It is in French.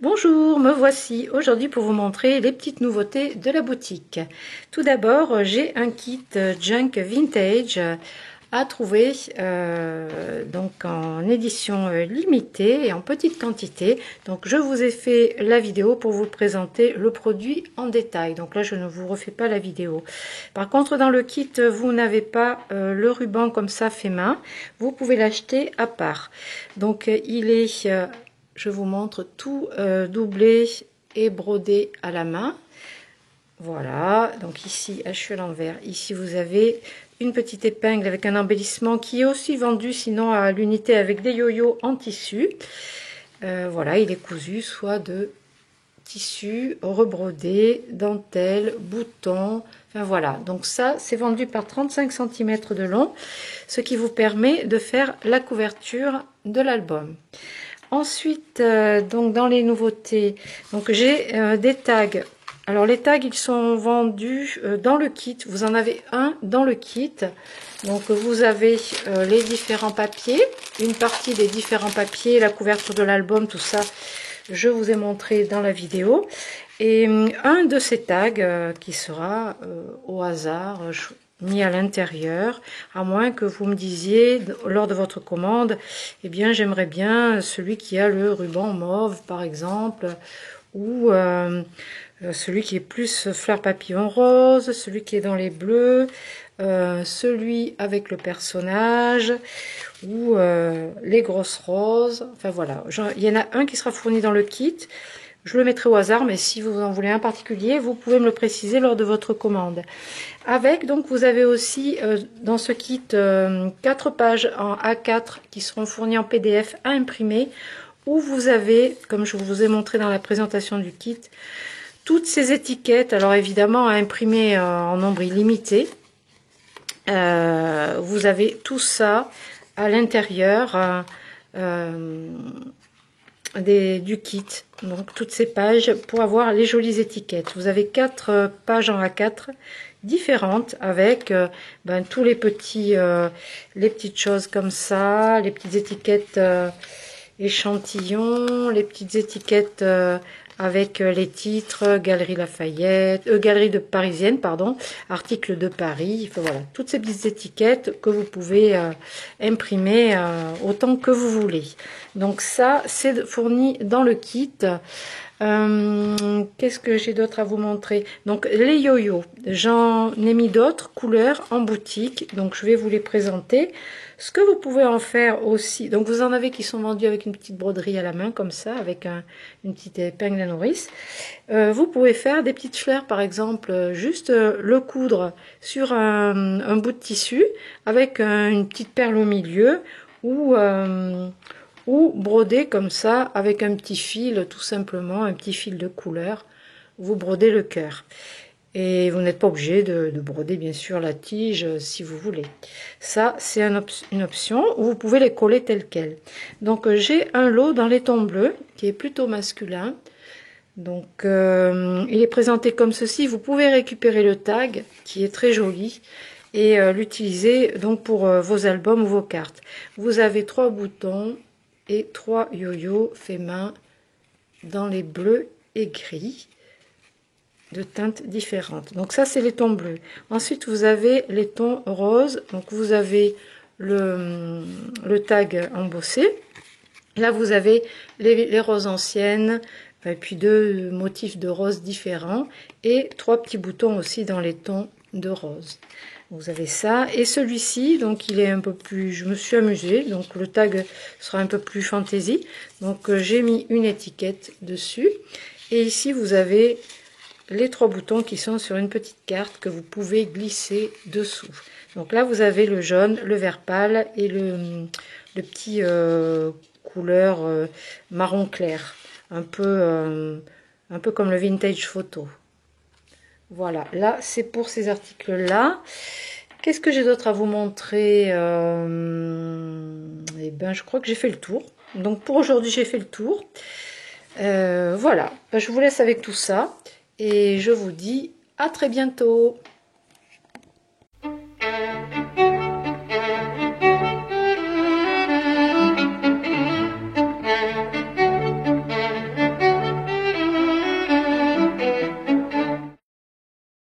Bonjour, me voici aujourd'hui pour vous montrer les petites nouveautés de la boutique. Tout d'abord, j'ai un kit Junk Vintage à trouver donc en édition limitée et en petite quantité. Donc je vous ai fait la vidéo pour vous présenter le produit en détail. Donc là je ne vous refais pas la vidéo. Par contre dans le kit vous n'avez pas le ruban comme ça fait main. Vous pouvez l'acheter à part. Donc il est je vous montre tout doublé et brodé à la main. Voilà, donc ici, je suis à l'envers. Ici, vous avez une petite épingle avec un embellissement qui est aussi vendu sinon à l'unité avec des yo-yo en tissu. Voilà, il est cousu soit de tissu rebrodé, dentelle, bouton. Enfin voilà, donc ça, c'est vendu par 35 cm de long, ce qui vous permet de faire la couverture de l'album. Ensuite, donc dans les nouveautés, donc j'ai des tags. Alors les tags, ils sont vendus dans le kit. Vous en avez un dans le kit. Donc vous avez les différents papiers, une partie des différents papiers, la couverture de l'album, tout ça, je vous ai montré dans la vidéo. Et un de ces tags qui sera au hasard mis à l'intérieur, à moins que vous me disiez lors de votre commande, eh bien j'aimerais bien celui qui a le ruban mauve par exemple, ou celui qui est plus fleur papillon rose, celui qui est dans les bleus, celui avec le personnage, ou les grosses roses, enfin voilà, il y en a un qui sera fourni dans le kit. Je le mettrai au hasard, mais si vous en voulez un particulier, vous pouvez me le préciser lors de votre commande. Avec, donc, vous avez aussi dans ce kit 4 pages en A4 qui seront fournies en PDF à imprimer, où vous avez, comme je vous ai montré dans la présentation du kit, toutes ces étiquettes, alors évidemment à imprimer en nombre illimité. Vous avez tout ça à l'intérieur du kit, donc toutes ces pages pour avoir les jolies étiquettes. Vous avez 4 pages en A4 différentes avec tous les petites choses comme ça, les petites étiquettes échantillons, les petites étiquettes avec les titres, Galerie Lafayette, Galerie de Parisienne, pardon, article de Paris, enfin, voilà, toutes ces petites étiquettes que vous pouvez imprimer autant que vous voulez. Donc ça, c'est fourni dans le kit. Qu'est-ce que j'ai d'autre à vous montrer? Donc les yo-yo, j'en ai mis d'autres couleurs en boutique, donc je vais vous les présenter. Ce que vous pouvez en faire aussi, donc vous en avez qui sont vendus avec une petite broderie à la main comme ça, avec une petite épingle à nourrice. Vous pouvez faire des petites fleurs par exemple, juste le coudre sur un bout de tissu avec une petite perle au milieu, ou broder comme ça avec un petit fil, tout simplement un petit fil de couleur. Vous brodez le cœur. Et vous n'êtes pas obligé de broder bien sûr la tige si vous voulez. Ça c'est une option, ou vous pouvez les coller telles quelles. Donc j'ai un lot dans les tons bleus qui est plutôt masculin. Donc il est présenté comme ceci. Vous pouvez récupérer le tag qui est très joli et l'utiliser donc pour vos albums ou vos cartes. Vous avez 3 boutons et 3 yo-yo faits main dans les bleus et gris de teintes différentes. Donc ça c'est les tons bleus. Ensuite vous avez les tons roses. Donc vous avez le tag embossé. Là vous avez les roses anciennes, et puis 2 motifs de rose différents et 3 petits boutons aussi dans les tons de rose. Vous avez ça, et celui-ci, donc il est un peu plus, je me suis amusée, donc le tag sera un peu plus fantaisie, donc j'ai mis une étiquette dessus, et ici vous avez les 3 boutons qui sont sur une petite carte que vous pouvez glisser dessous. Donc là vous avez le jaune, le vert pâle et le petit couleur marron clair, un peu comme le vintage photo. Voilà, là c'est pour ces articles là. Qu'est-ce que j'ai d'autre à vous montrer? Eh ben je crois que j'ai fait le tour. Donc pour aujourd'hui j'ai fait le tour. Voilà, je vous laisse avec tout ça et je vous dis à très bientôt.